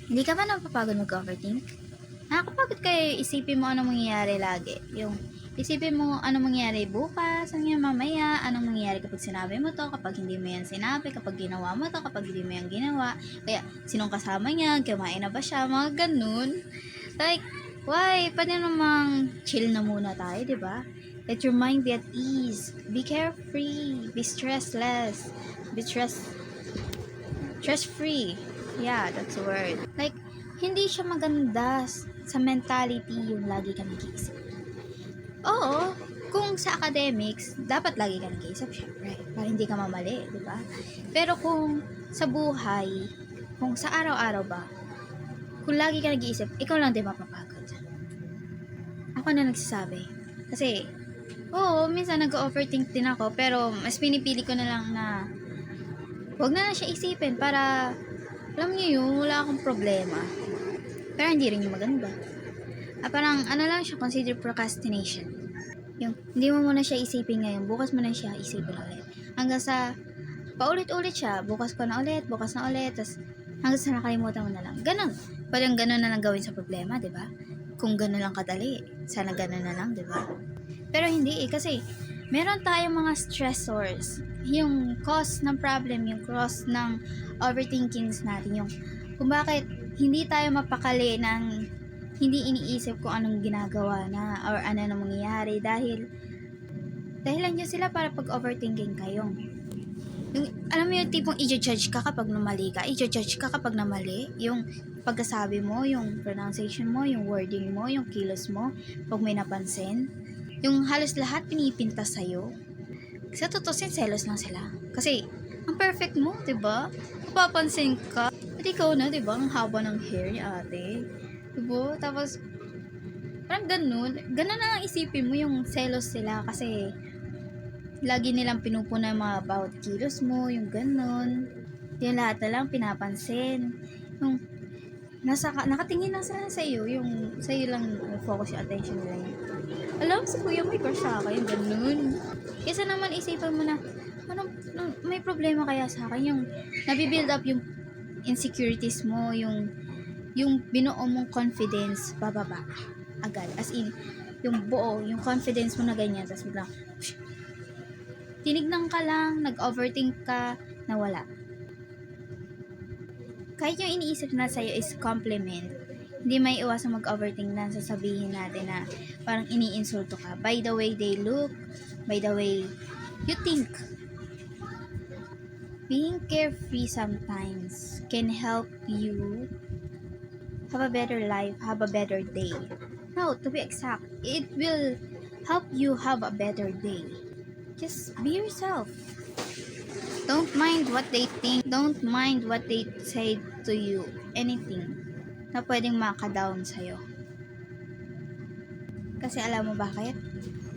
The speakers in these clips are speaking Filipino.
Hindi ka ba napapagod mag-overthink? Nakakapagod kayo isipin mo anong mangyayari lagi. Yung isipin mo anong mangyayari bukas, anong mangyayari mamaya, anong mangyayari kapag sinabi mo to, kapag hindi mo yan sinabi, kapag ginawa mo to, kapag hindi mo yan ginawa. Kaya, sinong kasama niya, kumain na ba siya, mga ganun. Like, why? Pwede namang chill na muna tayo, di ba? Let your mind be at ease. Be carefree. Be stressless. Be stress-free. Yeah, that's the word. Like, hindi siya maganda sa mentality yung lagi ka nag-iisip. Oo, kung sa academics, dapat lagi ka nag-iisip, syempre, para hindi ka mamali, di ba? Pero kung sa buhay, kung sa araw-araw ba, kung lagi ka nag-iisip, ikaw lang din mapapagod. Ako na nagsasabi. Kasi, oo, minsan nag-overthink din ako, pero mas pinipili ko na lang na huwag na siya isipin para, alam niyo yun, wala akong problema. Pero hindi rin yung maganda. Parang ano lang siya, consider procrastination. Yung hindi mo muna siya isipin ngayon, bukas mo na siya isipin ulit. Hanggang sa paulit-ulit siya, bukas na ulit, tas hanggang sa nakalimutan mo na lang. Ganon. Parang ganon na lang gawin sa problema, di ba? Kung ganon lang kadali, sana ganon na lang, di ba? Pero hindi kasi meron tayong mga stressors. Yung cause ng problem, yung cause ng overthinkings natin, yung kung bakit hindi tayo mapakali ng hindi iniisip kung anong ginagawa na or ano na mangyayari dahil lang yun sila para pag-overthinking kayo. Yung, alam mo yung tipong i-judge ka kapag namali ka, i-judge ka kapag namali, yung pagkasabi mo, yung pronunciation mo, yung wording mo, yung kilos mo, pag may napansin, yung halos lahat pinipintas sa'yo. Sa tutusin, selos lang sila. Kasi, ang perfect mo, diba? Mapapansin ka. At ikaw na, diba? Ang haba ng hair ni ate. Diba? Tapos, parang ganun. Ganun na lang isipin mo yung selos sila kasi lagi nilang pinupuna yung mga bawat kilos mo, yung ganun. Yung lahat na lang pinapansin. Yung nakatingin lang sila sa iyo, yung sa iyo lang focus yung attention nila yun. Alam, si kuya may crush sa akin, ganun. Kesa naman isipan mo na, may problema kaya sa akin, yung nabibuild up yung insecurities mo, yung binuo mong confidence, bababa, agad. As in, yung buo, yung confidence mo na ganyan, tapos biglang, tinignan ka lang, nag-overthink ka, nawala. Kahit yung iniisip na sa'yo is compliment, hindi may iwasang mag-overthink na sasabihin natin na parang iniinsulto ka. By the way they look, by the way you think. Being carefree sometimes can help you have a better life, have a better day. No, to be exact, it will help you have a better day. Just be yourself. Don't mind what they think. Don't mind what they say to you. Anything na pwedeng maka-down sa'yo. Kasi alam mo bakit?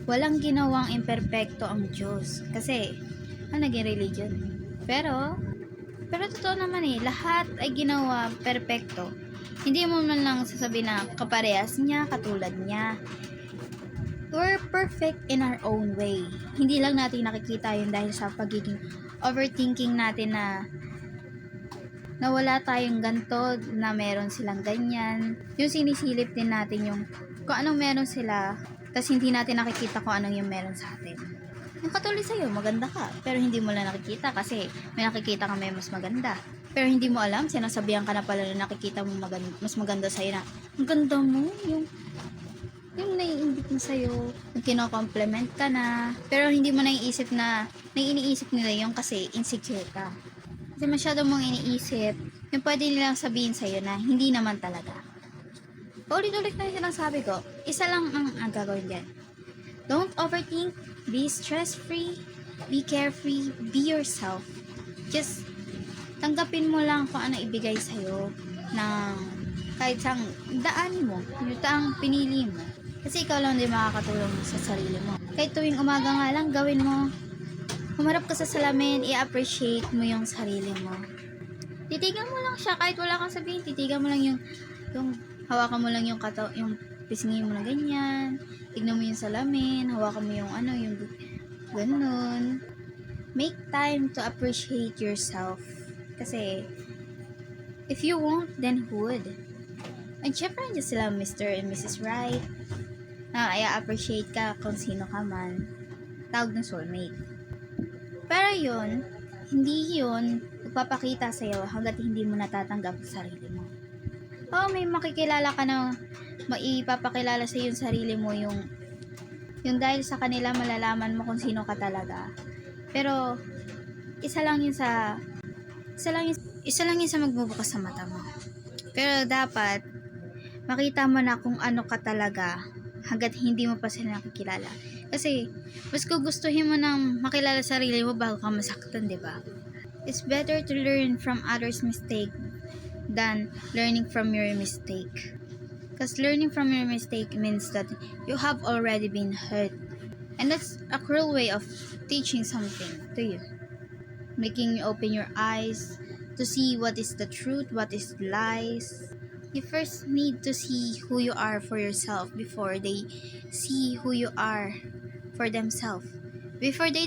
Walang ginawang imperfecto ang Diyos. Kasi, naging religion. Pero totoo naman lahat ay ginawa perfecto. Hindi mo man lang sasabihin na kaparehas niya, katulad niya. We're perfect in our own way. Hindi lang natin nakikita yun dahil sa pagiging overthinking natin na wala tayong ganto, na meron silang ganyan. Yung sinisilip din natin yung kung anong meron sila, tas hindi natin nakikita kung anong yung meron sa atin. Yung katulad sa'yo, maganda ka, pero hindi mo lang nakikita kasi may nakikita ka may mas maganda. Pero hindi mo alam, sinasabihan ka na pala na nakikita mo mas maganda sa'yo na, ang ganda mo, yung naiinggit mo sa'yo, yung kino-compliment ka na, pero hindi mo naiisip na, iniisip nila yung kasi insecure ka. Kasi masyado mong iniisip, yung pwede nilang sabihin sa'yo na hindi naman talaga. Paulit-ulit na yung sinasabi ko, isa lang ang gagawin dyan. Don't overthink, be stress-free, be carefree, be yourself. Just tanggapin mo lang kung ano ibigay sa'yo ng kahit sang daan mo, yung taang pinili mo. Kasi ikaw lang din makakatulong sa sarili mo. Kahit tuwing umaga nga lang, gawin mo. Humarap ka sa salamin, i-appreciate mo yung sarili mo. Titigan mo lang siya, kahit wala kang sabihin, titigan mo lang yung hawakan mo lang yung pisngi mo na ganyan. Tignan mo yung salamin, hawakan mo yung yung ganun. Make time to appreciate yourself. Kasi, If you won't, then who would? And syempre, nandiyan sila Mr. and Mrs. Right na i-appreciate ka kung sino ka man. Tawag ng soulmate. Pero yun, hindi yun magpapakita sa'yo hanggat hindi mo natatanggap sa sarili mo. Oo, may makikilala ka na maipapakilala sa yung sarili mo, yung dahil sa kanila malalaman mo kung sino ka talaga. Pero isa lang yun sa magbubukas sa mata mo. Pero dapat makita mo na kung ano ka talaga hanggat hindi mo pa sila nakikilala. Kasi mas gugustuhin mo nang makilala sarili mo bago ka masaktan, di ba? It's better to learn from others' mistake than learning from your mistake. Because learning from your mistake means that you have already been hurt. And that's a cruel way of teaching something to you. Making you open your eyes to see what is the truth, what is lies. You first need to see who you are for yourself before they see who you are for themselves. Before they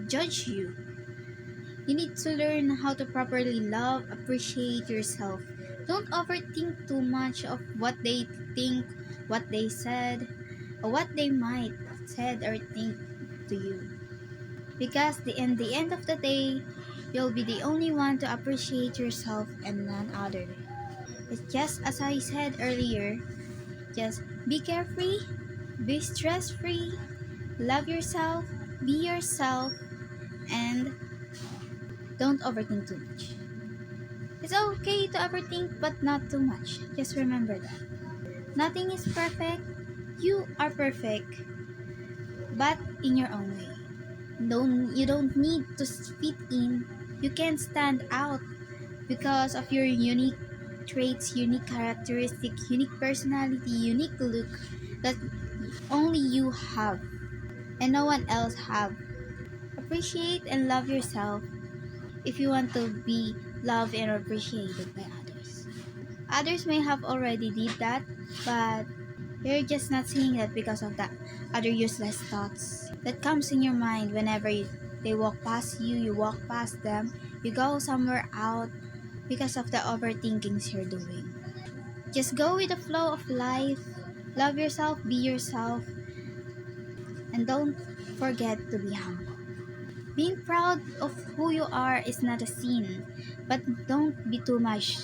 judge you. You need to learn how to properly love, appreciate yourself. Don't overthink too much of what they think, what they said, or what they might said or think to you. Because in the end of the day, you'll be the only one to appreciate yourself and none other. It's just as I said earlier, just be carefree, be stress-free, love yourself, be yourself, and don't overthink too much. It's okay to overthink, but not too much. Just remember that. Nothing is perfect. You are perfect, but in your own way. You don't need to fit in. You can stand out because of your unique traits, unique characteristic, unique personality, unique look that only you have and no one else have. Appreciate and love yourself if you want to be loved and appreciated by others. Others may have already did that, but you're just not seeing that because of the other useless thoughts that comes in your mind whenever they walk past you, you walk past them, you go somewhere out because of the overthinkings you're doing. Just go with the flow of life, love yourself, be yourself, and don't forget to be humble. Being proud of who you are is not a sin, but don't be too much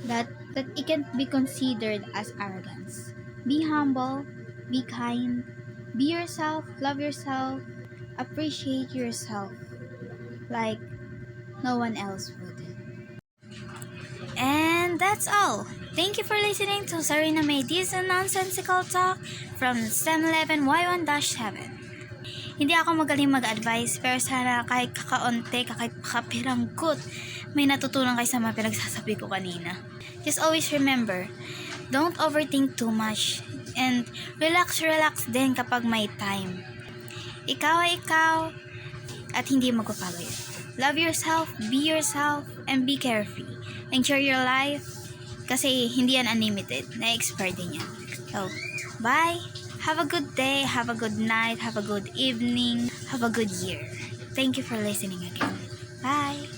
that it can be considered as arrogance. Be humble, be kind, be yourself, love yourself, appreciate yourself like no one else would. And that's all. Thank you for listening to Sarina May This a Nonsensical Talk from STEM 11 Y1-7. Hindi ako magaling mag-advise, pero sana kahit kakaunti, kahit kakapirangkot, may natutunan kayo sa mga pinagsasabi ko kanina. Just always remember, don't overthink too much, and relax din kapag may time. Ikaw ay ikaw, at hindi magpapago yun. Love yourself, and be carefree. Enjoy your life, kasi hindi yan unlimited, na-expire din yan. So, bye! Have a good day, have a good night, have a good evening, have a good year. Thank you for listening again. Bye!